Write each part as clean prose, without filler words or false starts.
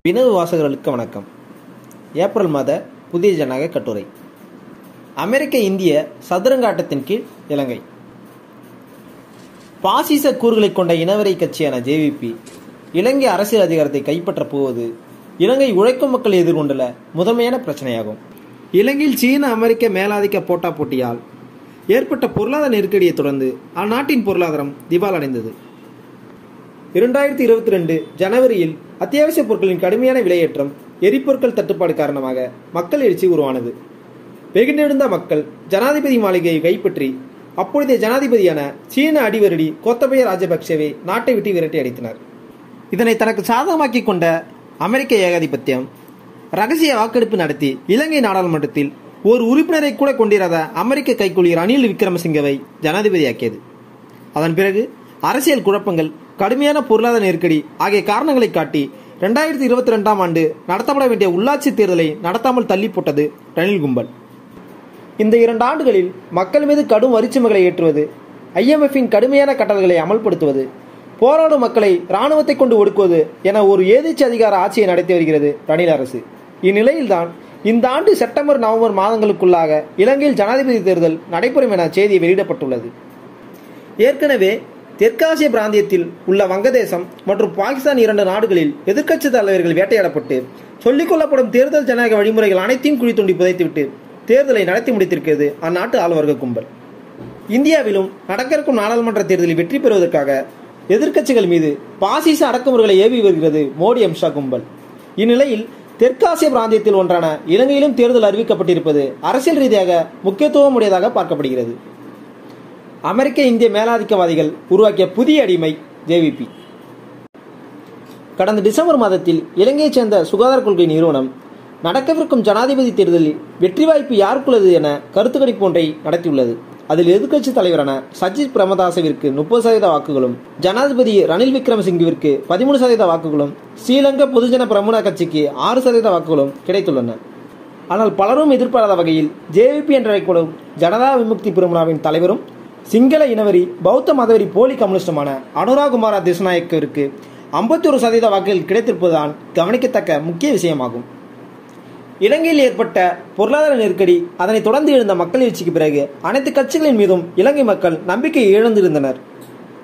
வினவு வாசகர்களுக்கு வணக்கம். ஏப்ரல் மாத புதிய ஜனநாயக கட்டுரை. அமெரிக்க இந்திய சதுரங்க ஆட்டத்தின் கீழ் இலங்கை. பாசிச கூறுகளை கொண்ட இனவரை கட்சியான ஜேவிபி இலங்கை அரசியல் அதிகாரத்தை கைப்பற்றப் போவது இலங்கை உழைக்கும் மக்கள் எதிர்கொண்டுள்ள முதன்மையான பிரச்சனையாகும். இலங்கையில் சீன அமெரிக்க மேலாதிக்க போட்டியால் ஏற்பட்ட பொருளாதார நெருக்கடியை தொடர்ந்து அந்நாட்டின் பொருளாதாரம் திவாலடைந்தது. 2022 ஜனவரியில் அத்தியாவசிய பொருட்களின் கடுமையான விலையேற்றம், எரிபொருட்கள் தட்டுப்பாடு காரணமாக மக்கள் எழுச்சி உருவானது. வெகுண்டெழுந்த மக்கள் ஜனாதிபதி மாளிகையை கைப்பற்றி அப்பொழுதைய ஜனாதிபதியான சீன அடிவருடி கோத்தபய ராஜபக்சேவை நாட்டை விட்டு விரட்டி அடித்தனர். இதனை தனக்கு சாதகமாக்கிக் கொண்ட அமெரிக்க ஏகாதிபத்தியம் ரகசிய வாக்கெடுப்பு நடத்தி இலங்கை நாடாளுமன்றத்தில் ஒரு உறுப்பினரை கூட கொண்டிராத அமெரிக்க கைக்கூலி ரணில் விக்ரமசிங்கவை ஜனாதிபதியாக்கியது. அதன் பிறகு அரசியல் குழப்பங்கள், கடுமையான பொருளாதார நெருக்கடி ஆகிய காரணங்களை காட்டி 2022ஆம் ஆண்டு நடத்தப்பட வேண்டிய உள்ளாட்சி தேர்தலை நடத்தாமல் தள்ளி போட்டது ரணில் கும்பல். இந்த 2 ஆண்டுகளில் மக்கள் மீது கடும் வரிச்சுமைகளை ஏற்றுவது, IMFின் கடுமையான கட்டளைகளை அமல்படுத்துவது, போராடும் மக்களை இராணுவத்தை கொண்டு ஒடுக்குவது என ஒரு ஏதேச்ச அதிகார ஆட்சியை நடத்தி வருகிறது ரணில் அரசு. இந்நிலையில்தான் இந்த ஆண்டு செப்டம்பர் நவம்பர் மாதங்களுக்குள்ளாக இலங்கையில் ஜனாதிபதி தேர்தல் நடைபெறும் என செய்தி வெளியிடப்பட்டுள்ளது. ஏற்கனவே தெற்காசிய பிராந்தியத்தில் உள்ள வங்கதேசம் மற்றும் பாகிஸ்தான் 2 நாடுகளில் எதிர்க்கட்சி தலைவர்கள் வேட்டையாடப்பட்டு சொல்லிக் கொள்ளப்படும் தேர்தல் ஜனநாயக வழிமுறைகள் அனைத்தையும் குழி தோண்டி புதைத்துவிட்டு தேர்தலை நடத்தி முடித்திருக்கிறது அந்நாட்டு ஆளுவர்க கும்பல். இந்தியாவிலும் நடக்க நாடாளுமன்ற தேர்தலில் வெற்றி பெறுவதற்காக எதிர்க்கட்சிகள் மீது பாசிச அடக்குமுறைகளை ஏவி வருகிறது மோடி அமித்ஷா கும்பல். இந்நிலையில் தெற்காசிய பிராந்தியத்தில் ஒன்றான இலங்கையிலும் தேர்தல் அறிவிக்கப்பட்டிருப்பது அரசியல் ரீதியாக முக்கியத்துவம் உடையதாக பார்க்கப்படுகிறது. அமெரிக்க இந்திய மேலாதிக்கவாதிகள் உருவாக்கிய புதிய அடிமை ஜேவிபி. கடந்த டிசம்பர் மாதத்தில் இலங்கையைச் சேர்ந்த சுகாதார கொள்கை நிறுவனம் நடக்கவிருக்கும் ஜனாதிபதி தேர்தலில் வெற்றி வாய்ப்பு யாருக்குள்ளது என கருத்து கணிப்பு ஒன்றை நடத்தியுள்ளது. அதில் எதிர்க்கட்சி தலைவரான சஜித் பிரேமதாசவிற்கு 30% வாக்குகளும், ஜனாதிபதி ரணில் விக்ரமசிங்கவிற்கு 13% வாக்குகளும், ஸ்ரீலங்கா பொதுஜன பிரமுன கட்சிக்கு 6% வாக்குகளும் கிடைத்துள்ளன. ஆனால் பலரும் எதிர்பாராத வகையில் ஜேவிபி என்றழைக்கப்படும் ஜனதா விமுக்தி பிரமுனாவின் தலைவரும் சிங்கள இனவரி பௌத்த மதவெறி போலி கம்யூனிஸ்டுமான அனுராகுமார திசுநாயக்கவிற்கு 51% வாக்குகள் கிடைத்திருப்பதுதான் கவனிக்கத்தக்க முக்கிய விஷயமாகும். இலங்கையில் ஏற்பட்ட பொருளாதார நெருக்கடி, அதனை தொடர்ந்து எழுந்த மக்கள் எழுச்சிக்கு பிறகு அனைத்து கட்சிகளின் மீதும் இலங்கை மக்கள் நம்பிக்கை இழந்திருந்தனர்.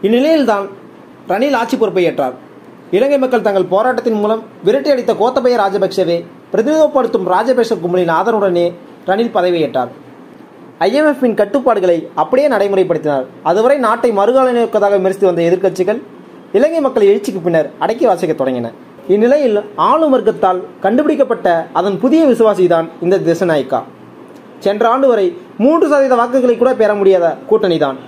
இந்நிலையில்தான் ரணில் ஆட்சி பொறுப்பை ஏற்றார். இலங்கை மக்கள் தங்கள் போராட்டத்தின் மூலம் விரட்டி அடித்த கோத்தபய ராஜபக்சேவை பிரதிநிதித்துவப்படுத்தும் ராஜபக்ச கும்பலின் ஆதரவுடனே ரணில் பதவியேற்றார். IMFின் கட்டுப்பாடுகளை அப்படியே நடைமுறைப்படுத்தினார். அதுவரை நாட்டை மறுகாலனிப்பதாக விமர்சித்து வந்த எதிர்க்கட்சிகள் இலங்கை மக்கள் எழுச்சிக்கு பின்னர் அடக்கி வாசிக்க தொடங்கின. இந்நிலையில் ஆளும் வர்க்கத்தால் கண்டுபிடிக்கப்பட்ட அதன் புதிய விசுவாசிதான் இந்த திசுநாயக்கா. சென்ற ஆண்டு வரை 3% வாக்குகளை கூட பெற முடியாத கூட்டணிதான்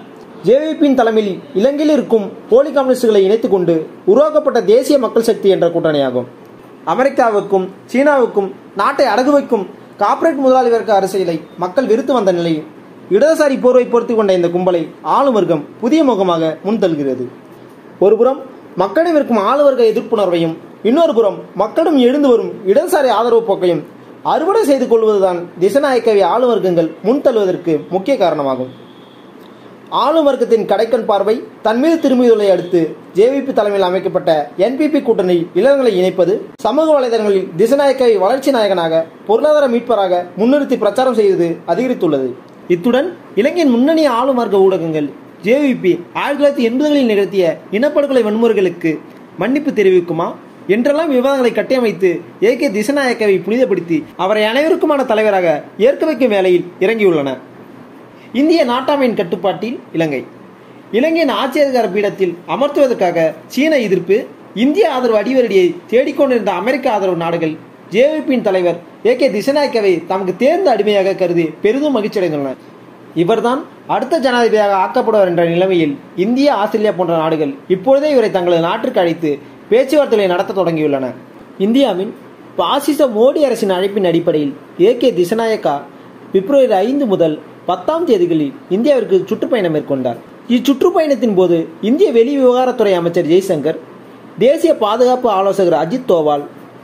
ஜேவிபியின் தலைமையில் இலங்கையில் இருக்கும் போலி கம்யூனிஸ்டுகளை இணைத்துக் கொண்டு உருவாக்கப்பட்ட தேசிய மக்கள் சக்தி என்ற கூட்டணியாகும். அமெரிக்காவுக்கும் சீனாவுக்கும் நாட்டை அடகு வைக்கும் கார்ப்பரேட் முதலாளி வர்க்க அரசியலை மக்கள் வெறுத்து வந்த நிலையில் இடதுசாரி போர்வை பொறுத்து கொண்ட இந்த கும்பலை ஆளும் வர்க்கம் புதிய முகமாக முன்தள்ளுகிறது. ஒருபுறம் மக்களிடம் இருக்கும் ஆளுவர்க்க எதிர்ப்புணர்வையும், இன்னொரு புறம் மக்களிடம் எழுந்து வரும் இடதுசாரி ஆதரவு போக்கையும் அறுவடை செய்து கொள்வதுதான் திசுநாயக்கவை ஆளும் வர்க்கங்கள் முன்தள்ளுவதற்கு முக்கிய காரணமாகும். ஆளும் வர்க்கத்தின் கடைக்கண் பார்வை தன் மீது திரும்பியுள்ளதை அடுத்து ஜேவிபி தலைமையில் அமைக்கப்பட்ட NPP கூட்டணி இளைஞர்களை இணைப்பது, சமூக வலைதளங்களில் திசுநாயக்கவை வளர்ச்சி நாயகனாக, பொருளாதார மீட்பராக முன்னிறுத்தி பிரச்சாரம் செய்வது அதிகரித்துள்ளது. இத்துடன் இலங்கையின் முன்னணி ஆளும் வர்க்க ஊடகங்கள் ஜேவிபி 1980களில் நிகழ்த்திய இனப்படுகொலை வன்முறைகளுக்கு மன்னிப்பு தெரிவிக்குமா என்றெல்லாம் விவாதங்களை கட்டியமைத்து AK திசுநாயக்கவை புனிதப்படுத்தி அவரை அனைவருக்குமான தலைவராக ஏற்க வைக்கும் வேலையில் இறங்கியுள்ளன. இந்திய நாட்டாமையின் கட்டுப்பாட்டில் இலங்கையின் ஆட்சி அதிகார பீடத்தில் அமர்த்துவதற்காக சீன எதிர்ப்பு, இந்திய ஆதரவு அடிவரடியை தேடிக்கொண்டிருந்த அமெரிக்க ஆதரவு நாடுகள் ஜேவிபியின் தலைவர் AK திசுநாயக்கவை தமக்கு தேர்ந்த அடிமையாக கருதி பெரிதும் மகிழ்ச்சியடைந்துள்ளன. இவர்தான் அடுத்த ஜனாதிபதியாக ஆக்கப்படுவார் என்ற நிலைமையில் இந்தியா, ஆஸ்திரேலியா போன்ற நாடுகள் இப்பொழுதே இவரை தங்களது நாட்டிற்கு அழைத்து பேச்சுவார்த்தைகளை நடத்த தொடங்கியுள்ளன. இந்தியாவின் பாசிச மோடி அரசின் அழைப்பின் அடிப்படையில் AK திசுநாயக்கா பிப்ரவரி 5 முதல் 10ஆம் தேதிகளில் இந்தியாவிற்கு சுற்றுப்பயணம் மேற்கொண்டார். இச்சுற்றுப்பயணத்தின் போது இந்திய வெளி விவகாரத்துறை அமைச்சர் ஜெய்சங்கர், தேசிய பாதுகாப்பு ஆலோசகர் அஜித் தோவால்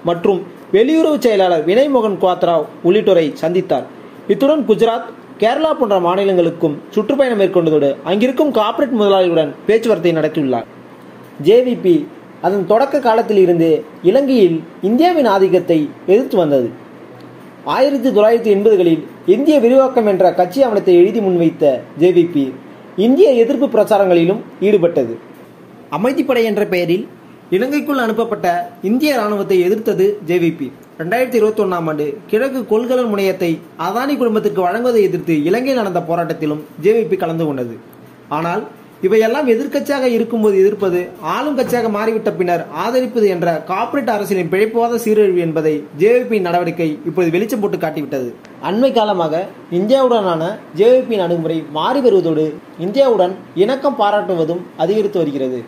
மற்றும் வெளியுறவு செயலாளர் வினய் மோகன் குவாத்ரா உள்ளிட்டோரை சந்தித்தார். இத்துடன் குஜராத், கேரளா போன்ற மாநிலங்களுக்கும் சுற்றுப்பயணம் மேற்கொண்டதோடு அங்கிருக்கும் கார்ப்பரேட் முதலாளிகளுடன் பேச்சுவார்த்தை நடத்தியுள்ளார். ஜேவிபி அதன் தொடக்க காலத்தில் இருந்தே இலங்கையில் இந்தியாவின் ஆதிக்கத்தை எதிர்த்து வந்தது. 1980களில் இந்திய விரிவாக்கம் என்ற கட்சி ஆவணத்தை எழுதி முன்வைத்த ஜேவிபி இந்திய எதிர்ப்பு பிரச்சாரங்களிலும் ஈடுபட்டது. அமைதிப்படை என்ற பெயரில் இலங்கைக்குள் அனுப்பப்பட்ட இந்திய இராணுவத்தை எதிர்த்தது ஜேவிபி. 2021ஆம் ஆண்டு கிழக்கு கொள்கலன் முனையத்தை அதானி குடும்பத்திற்கு வழங்குவதை எதிர்த்து இலங்கையில் நடந்த போராட்டத்திலும் ஜேவிபி கலந்து கொண்டது. ஆனால் இவையெல்லாம் எதிர்க்கட்சியாக இருக்கும்போது எதிர்ப்பது, ஆளும் கட்சியாக மாறிவிட்ட பின்னர் ஆதரிப்பது என்ற கார்ப்பரேட் அரசியலின் பிழைப்புவாத சீரழிவு என்பதை ஜேவிபி நடவடிக்கை இப்போது வெளிச்சம் போட்டு காட்டிவிட்டது. அண்மை காலமாக இந்தியாவுடனான ஜேவிபியின் அணுகுமுறை மாறி வருவதோடு இந்தியாவுடன் இணக்கம் பாராட்டுவதும் அதிகரித்து வருகிறது.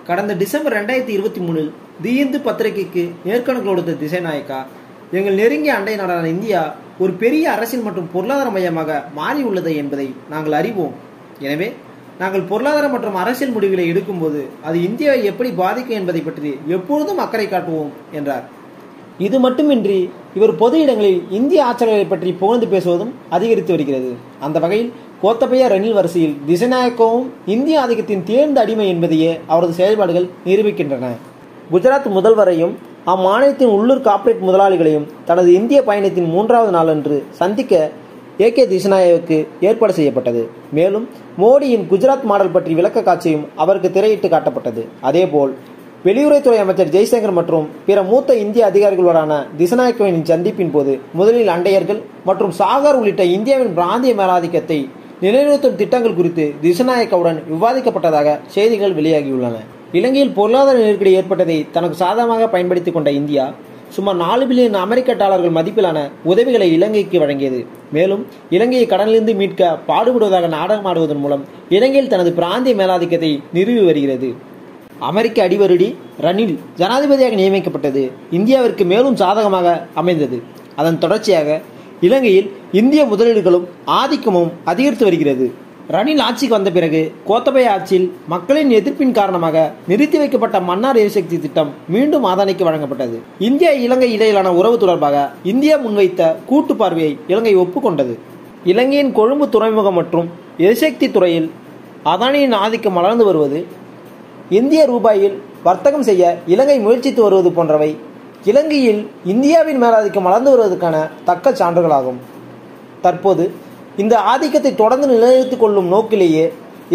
கடந்த டிசம்பர் 2023 தி இந்து பத்திரிகைக்கு நேர்காணல் கொடுத்த திசைநாயக்கா, எங்கள் நெருங்கிய அண்டை நாடான இந்தியா ஒரு பெரிய அரசியல் மற்றும் பொருளாதார மையமாக மாறியுள்ளது என்பதை நாங்கள் அறிவோம். எனவே நாங்கள் பொருளாதார மற்றும் அரசியல் முடிவுகளை எடுக்கும்போது அது இந்தியாவை எப்படி பாதிக்கும் என்பதை பற்றி எப்பொழுதும் அக்கறை காட்டுவோம் என்றார். இது மட்டுமின்றி இவர் பொது இடங்களில் இந்திய ஆட்சியாளர்களை பற்றி புகழ்ந்து பேசுவதும் அதிகரித்து வருகிறது. அந்த வகையில் கோத்தபய ரணில் வரிசையில் திசைநாயக்கவும் இந்திய ஆதிக்கத்தின் தேர்ந்த அடிமை என்பதையே அவரது செயல்பாடுகள் நிரூபிக்கின்றன. குஜராத் முதல்வரையும் அம்மாநிலத்தின் உள்ளூர் கார்ப்பரேட் முதலாளிகளையும் தனது இந்திய பயணத்தின் 3வது நாளன்று சந்திக்க ஏகே திசநாயக்கு ஏற்பாடு செய்யப்பட்டது. மேலும் மோடியின் குஜராத் மாடல் பற்றி விளக்க காட்சியும் அவருக்கு திரையிட்டு காட்டப்பட்டது. அதேபோல் வெளியுறவுத்துறை அமைச்சர் ஜெய்சங்கர் மற்றும் பிற மூத்த இந்திய அதிகாரிகளுடனான திசநாயக்கவின் சந்திப்பின் போது முதலில் அண்டையர்கள் மற்றும் சாகர் உள்ளிட்ட இந்தியாவின் பிராந்திய மேலாதிக்கத்தை நிலைநிறுத்தும் திட்டங்கள் குறித்து திசநாயக்கவுடன் விவாதிக்கப்பட்டதாக செய்திகள் வெளியாகியுள்ளன. இலங்கையில் பொருளாதார நெருக்கடி ஏற்பட்டதை தனக்கு சாதகமாக பயன்படுத்திக் கொண்ட இந்தியா சுமார் 4 பில்லியன் அமெரிக்க டாலர்கள் மதிப்பிலான உதவிகளை இலங்கைக்கு வழங்கியது. மேலும் இலங்கையை கடனிலிருந்து மீட்க பாடுபடுவதாக நாடகமாடுவதன் மூலம் இலங்கையில் தனது பிராந்திய மேலாதிக்கத்தை நிறுவி வருகிறது. அமெரிக்க அடிவருடி ரணில் ஜனாதிபதியாக நியமிக்கப்பட்டது இந்தியாவிற்கு மேலும் சாதகமாக அமைந்தது. அதன் தொடர்ச்சியாக இலங்கையில் இந்திய முதலீடுகளும் ஆதிக்கமும் அதிகரித்து வருகிறது. ரணில் ஆட்சிக்கு வந்த பிறகு கோத்தபய ஆட்சியில் மக்களின் எதிர்ப்பின் காரணமாக நிறுத்தி வைக்கப்பட்ட மன்னார் எரிசக்தி திட்டம் மீண்டும் அதானிக்கு வழங்கப்பட்டது. இந்தியா இலங்கை இடையிலான உறவு தொடர்பாக இந்தியா முன்வைத்த கூட்டு பார்வையை இலங்கை ஒப்புக்கொண்டது. இலங்கையின் கொழும்பு துறைமுகம் மற்றும் எரிசக்தி துறையில் அதானியின் ஆதிக்கம் வளர்ந்து வருவது, இந்திய ரூபாயில் வர்த்தகம் செய்ய இலங்கை முயற்சித்து வருவது போன்றவை இலங்கையில் இந்தியாவின் மேலாதிக்கம் வளர்ந்து வருவதற்கான தக்க சான்றுகளாகும். தற்போது இந்த ஆதிக்கத்தை தொடர்ந்து நிலைநிறுத்திக் கொள்ளும் நோக்கிலேயே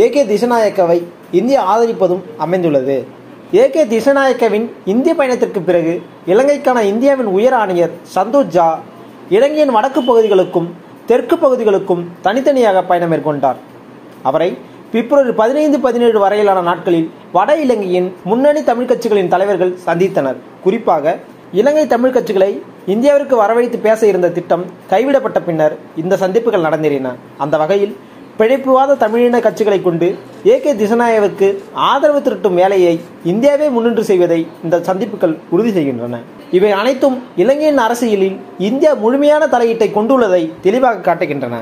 ஏகே திசநாயக்கவை இந்தியா ஆதரிப்பதும் அமைந்துள்ளது. ஏகே திசநாயக்கவின் இந்திய பயணத்திற்கு பிறகு இலங்கைக்கான இந்தியாவின் உயர் ஆணையர் சந்தோஷ் ஜா இலங்கையின் வடக்கு பகுதிகளுக்கும் தெற்கு பகுதிகளுக்கும் தனித்தனியாக பயணம் மேற்கொண்டார். அவரை பிப்ரவரி 15-17 வரையிலான நாட்களில் வட இலங்கையின் முன்னணி தமிழ் கட்சிகளின் தலைவர்கள் சந்தித்தனர். குறிப்பாக இலங்கை தமிழ் கட்சிகளை இந்தியாவிற்கு வரவழைத்து பேச இருந்த திட்டம் கைவிடப்பட்ட பின்னர் இந்த சந்திப்புகள் நடந்தேறின. அந்த வகையில் பிழைப்புவாத தமிழின கட்சிகளை கொண்டு ஏகே திசநாயகவுக்கு ஆதரவு திரட்டும் வேலையை இந்தியாவே முன்னின்று செய்வதை இந்த சந்திப்புகள் உறுதி செய்கின்றன. இவை அனைத்தும் இலங்கையின் அரசியலில் இந்தியா முழுமையான தலையீட்டை கொண்டுள்ளதை தெளிவாக காட்டுகின்றன.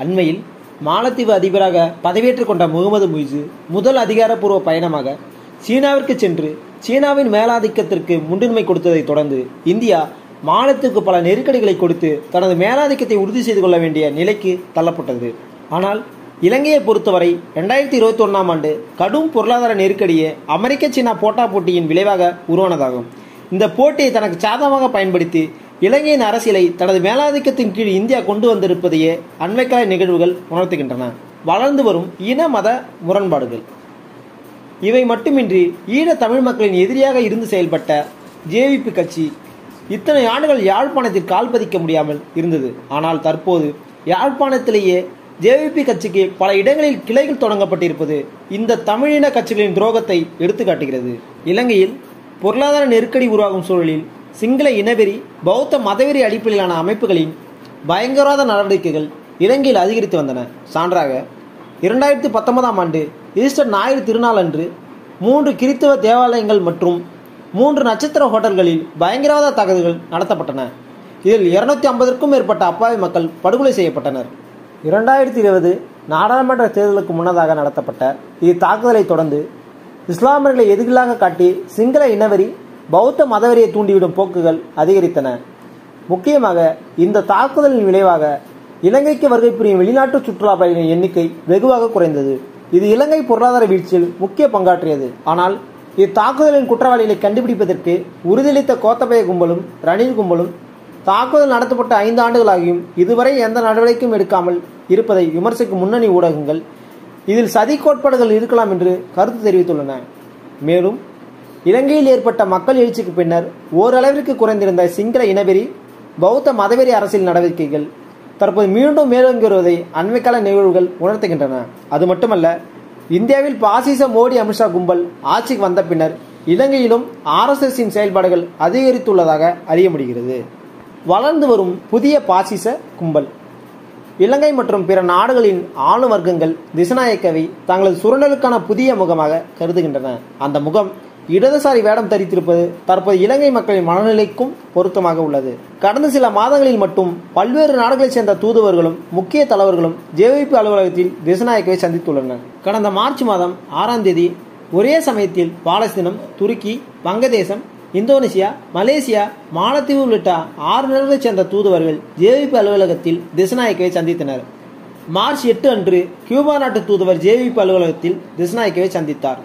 அண்மையில் மாலத்தீவு அதிபராக பதவியேற்றுக் கொண்ட முகமது முய்சு முதல் அதிகாரப்பூர்வ பயணமாக சீனாவிற்கு சென்று சீனாவின் மேலாதிக்கத்திற்கு முன்னுரிமை கொடுத்ததை தொடர்ந்து இந்தியா மாலத்தீவுக்கு பல நெருக்கடிகளை கொடுத்து தனது மேலாதிக்கத்தை உறுதி செய்து கொள்ள வேண்டிய நிலைக்கு தள்ளப்பட்டது. ஆனால் இலங்கையை பொறுத்தவரை 2021ஆம் ஆண்டு கடும் பொருளாதார நெருக்கடியே அமெரிக்க சீனா போட்டா போட்டியின் விளைவாக உருவானதாகும். இந்த போட்டியை தனக்கு சாதகமாக பயன்படுத்தி இலங்கையின் அரசியலை தனது மேலாதிக்கத்தின் கீழ் இந்தியா கொண்டு வந்திருப்பதையே அண்மைக்கால நிகழ்வுகள் உணர்த்துகின்றன. வளர்ந்து வரும் இன மத முரண்பாடுகள் இவை மட்டுமின்றி ஈழ தமிழ் மக்களின் எதிரியாக இருந்து செயல்பட்ட ஜேவிபி கட்சி இத்தனை ஆண்டுகள் யாழ்ப்பாணத்தில் கால் பதிக்க முடியாமல் இருந்தது. ஆனால் தற்போது யாழ்ப்பாணத்திலேயே ஜேவிபி கட்சிக்கு பல இடங்களில் கிளைகள் தொடங்கப்பட்டிருப்பது இந்த தமிழின கட்சிகளின் துரோகத்தை எடுத்துக்காட்டுகிறது. இலங்கையில் பொருளாதார நெருக்கடி உருவாகும் சூழலில் சிங்கள இனவெறி பௌத்த மதவெறி அடிப்படையிலான அமைப்புகளின் பயங்கரவாத நடவடிக்கைகள் இலங்கையில் அதிகரித்து வந்தன. சான்றாக 2019ஆம் ஆண்டு ஈஸ்டர் ஞாயிறு திருநாள் அன்று 3 கிறித்தவ தேவாலயங்கள் மற்றும் 3 நட்சத்திர ஹோட்டல்களில் பயங்கரவாத தாக்குதல்கள் நடத்தப்பட்டன. இதில் 250க்கும் மேற்பட்ட அப்பாவி மக்கள் படுகொலை செய்யப்பட்டனர். 2020 நாடாளுமன்ற தேர்தலுக்கு முன்னதாக நடத்தப்பட்ட இத்தாக்குதலை தொடர்ந்து இஸ்லாமியர்களை எதிரிகளாக காட்டி சிங்கள இனவெறி பௌத்த மதவெறியை தூண்டிவிடும் போக்குகள் அதிகரித்தன. முக்கியமாக இந்த தாக்குதலின் விளைவாக இலங்கைக்கு வருகை புரியும் வெளிநாட்டு சுற்றுலா பயணிகளின் எண்ணிக்கை வெகுவாக குறைந்தது. இது இலங்கை பொருளாதார வீழ்ச்சியில் முக்கிய பங்காற்றியது. ஆனால் இத்தாக்குதலின் குற்றவாளிகளை கண்டுபிடிப்பதற்கு உறுதியளித்த கோத்தபய கும்பலும் ரணில் கும்பலும் தாக்குதல் நடத்தப்பட்ட 5 ஆண்டுகளாகியும் இதுவரை எந்த நடவடிக்கையும் எடுக்காமல் இருப்பதை விமர்சிக்கும் முன்னணி ஊடகங்கள் இதில் சதி கோட்பாடுகள் இருக்கலாம் என்று கருத்து தெரிவித்துள்ளன. மேலும் இலங்கையில் ஏற்பட்ட மக்கள் எழுச்சிக்கு பின்னர் ஓரளவிற்கு குறைந்திருந்த சிங்கள இனவெறி பௌத்த மதவெறி அரசியல் நடவடிக்கைகள் தற்போது மீண்டும் மேலோங்கி வருவதை அண்மைக்கால நிகழ்வுகள் உணர்த்துகின்றன. அது மட்டுமல்ல, இந்தியாவில் பாசிச மோடி அமித்ஷா கும்பல் ஆட்சிக்கு வந்த பின்னர் இலங்கையிலும் RSSின் செயல்பாடுகள் அதிகரித்துள்ளதாக அறிய முடிகிறது. வளர்ந்து வரும் புதிய பாசிச கும்பல் இலங்கை மற்றும் பிற நாடுகளின் ஆளும் வர்க்கங்கள் திசநாயக்கவை தங்களது சுரண்டலுக்கான புதிய முகமாக கருதுகின்றன. அந்த முகம் இடதுசாரி வேடம் தரித்திருப்பது தற்போது இலங்கை மக்களின் மனநிலைக்கும் பொருத்தமாக உள்ளது. கடந்த சில மாதங்களில் மட்டும் பல்வேறு நாடுகளைச் சேர்ந்த தூதுவர்களும் முக்கிய தலைவர்களும் JVP அலுவலகத்தில் திசநாயக்கவை சந்தித்துள்ளனர். கடந்த மார்ச் மாதம் 6ஆம் தேதி ஒரே சமயத்தில் பாலஸ்தீனம், துருக்கி, வங்கதேசம், இந்தோனேசியா, மலேசியா, மாலத்தீவு உள்ளிட்ட 6 நாடுகளைச் சேர்ந்த தூதுவர்கள் JVP அலுவலகத்தில் திசநாயக்கவை சந்தித்தனர். மார்ச் 8 அன்று கியூபா நாட்டு தூதுவர் JVP அலுவலகத்தில் திசநாயக்கவை சந்தித்தார்.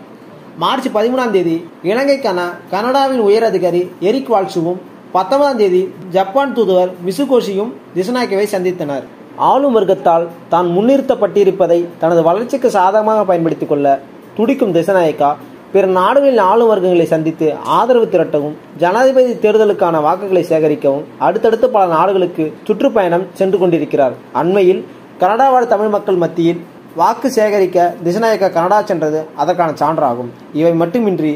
மார்ச் 13ஆம் தேதி இலங்கைக்கான கனடாவின் உயர் அதிகாரி எரிக் வால்சுவும் 19ஆம் தேதி ஜப்பான் தூதுவர் மிசுகோஷியும் திசநாயக்கவை சந்தித்தனர். ஆளும் வர்க்கத்தால் தான் முன்னிறுத்தப்பட்டிருப்பதை தனது வளர்ச்சிக்கு சாதகமாக பயன்படுத்திக் கொள்ள துடிக்கும் திசநாயக்கா பிற நாடுகளின் ஆளும் வர்க்கங்களை சந்தித்து ஆதரவு திரட்டவும் ஜனாதிபதி தேர்தலுக்கான வாக்குகளை சேகரிக்கவும் அடுத்தடுத்து பல நாடுகளுக்கு சுற்றுப்பயணம் சென்று கொண்டிருக்கிறார். அண்மையில் கனடா வாழ் தமிழ் மக்கள் மத்தியில் வாக்கு சேகரிக்க திசநாயக்கா கனடா சென்றது அதற்கான சான்றாகும். இவை மட்டுமின்றி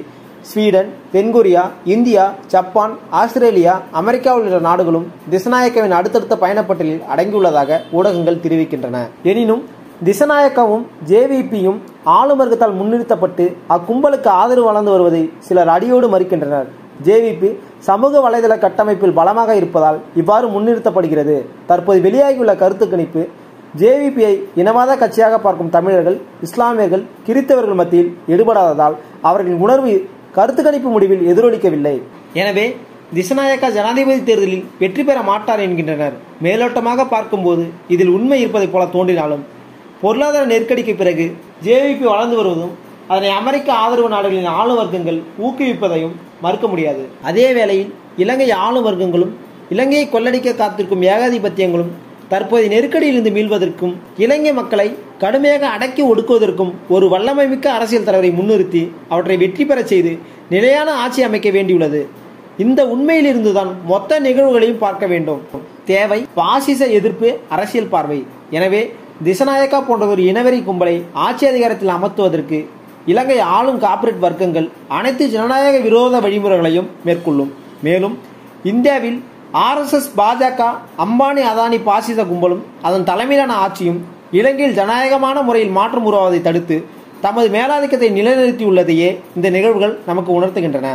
ஸ்வீடன், தென்கொரியா, இந்தியா, ஜப்பான், ஆஸ்திரேலியா, அமெரிக்கா உள்ளிட்ட நாடுகளும் திசநாயக்காவின் அடுத்தடுத்த பயணப்பட்டியலில் அடங்கியுள்ளதாக ஊடகங்கள் தெரிவிக்கின்றன. எனினும் திசநாயக்காவும் JVPயும் ஆளும் வர்க்கத்தால் முன்னிறுத்தப்பட்டு அக்கும்பலுக்கு ஆதரவு வளர்ந்து வருவதை சிலர் அடியோடு மறுக்கின்றனர். JVP சமூக வலைதள கட்டமைப்பில் பலமாக இருப்பதால் இவ்வாறு முன்னிறுத்தப்படுகிறது. தற்போது வெளியாகியுள்ள கருத்து கணிப்பு JVPயை இனவாத கட்சியாக பார்க்கும் தமிழர்கள், இஸ்லாமியர்கள், கிறித்தவர்கள் மத்தியில் எடுபடாததால் அவர்களின் உணர்வு கருத்து கணிப்பு முடிவில் எதிரொலிக்கவில்லை. எனவே திசநாயக்கா ஜனாதிபதி தேர்தலில் வெற்றி பெற மாட்டார் என்கின்றனர். மேலோட்டமாக பார்க்கும்போது இதில் உண்மை இருப்பதை போல தோன்றினாலும் பொருளாதார நெருக்கடிக்கு பிறகு JVP வளர்ந்து வருவதும் அதனை அமெரிக்க ஆதரவு நாடுகளின் ஆளும் வர்க்கங்கள் ஊக்குவிப்பதையும் மறுக்க முடியாது. அதே வேளையில் இலங்கை ஆளும் வர்க்கங்களும் இலங்கையை கொள்ளடிக்க காத்திருக்கும் ஏகாதிபத்தியங்களும் தற்போதைய நெருக்கடியிலிருந்து மீள்வதற்கும் இலங்கை மக்களை கடுமையாக அடக்கி ஒடுக்குவதற்கும் ஒரு வல்லமை மிக்க அரசியல் தலைவரை முன்னிறுத்தி அவற்றை வெற்றி பெற செய்து நிலையான ஆட்சி அமைக்க வேண்டியுள்ளது. இந்த உண்மையிலிருந்துதான் மொத்த நிகழ்வுகளையும் பார்க்க வேண்டும். தேவை பாசிச எதிர்ப்பு அரசியல் பார்வை. எனவே திசநாயக்கா போன்ற ஒரு இனவெறி கும்பலை ஆட்சி அதிகாரத்தில் அமர்த்துவதற்கு இலங்கை ஆளும் கார்ப்பரேட் வர்க்கங்கள் அனைத்து ஜனநாயக விரோத வழிமுறைகளையும் மேற்கொள்ளும். மேலும் இந்தியாவில் RSS, பாஜக, அம்பானி, அதானி பாசிச கும்பலும் அதன் தலைமையிலான ஆட்சியும் இலங்கையில் ஜனநாயகமான முறையில் மாற்றம் உருவாவதை தடுத்து தமது மேலாதிக்கத்தை நிலைநிறுத்தியுள்ளதையே இந்த நிகழ்வுகள் நமக்கு உணர்த்துகின்றன.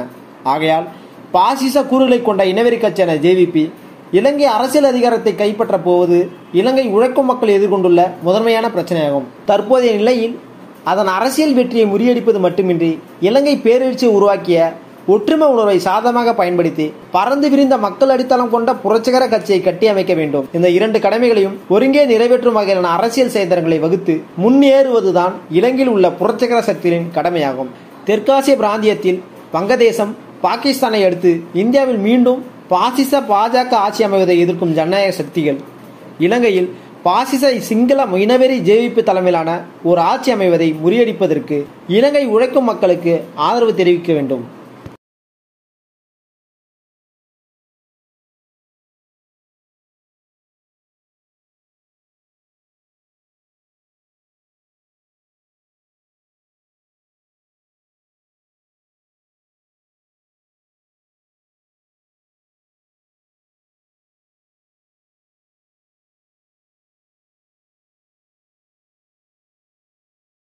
ஆகையால் பாசிச கூறுகளை கொண்ட இனவெறி கட்சியான JVP இலங்கை அரசியல் அதிகாரத்தை கைப்பற்ற போவது இலங்கை உழைக்கும் மக்கள் எதிர்கொண்டுள்ள முதன்மையான பிரச்சனையாகும். தற்போதைய நிலையில் அதன் அரசியல் வெற்றியை முறியடிப்பது மட்டுமின்றி இலங்கை பேரெழுச்சியை உருவாக்கிய ஒற்றுமை உணர்வை சாதகமாக பயன்படுத்தி பறந்து விரிந்த மக்கள் அடித்தளம் கொண்ட புரட்சிகர கட்சியை கட்டி அமைக்க வேண்டும். இந்த 2 கடமைகளையும் ஒருங்கே நிறைவேற்றும் வகையிலான அரசியல் செயல்திறன்களை வகுத்து முன்னேறுவதுதான் இலங்கையில் உள்ள புரட்சிகர சக்திகளின் கடமையாகும். தெற்காசிய பிராந்தியத்தில் வங்கதேசம், பாகிஸ்தானை அடுத்து இந்தியாவில் மீண்டும் பாசிச பாஜக ஆட்சி அமைவதை எதிர்க்கும் ஜனநாயக சக்திகள் இலங்கையில் பாசிச சிங்கள இனவெறி JVP தலைமையிலான ஒரு ஆட்சி அமைவதை முறியடிப்பதற்கு இலங்கை உழைக்கும் மக்களுக்கு ஆதரவு தெரிவிக்க வேண்டும்.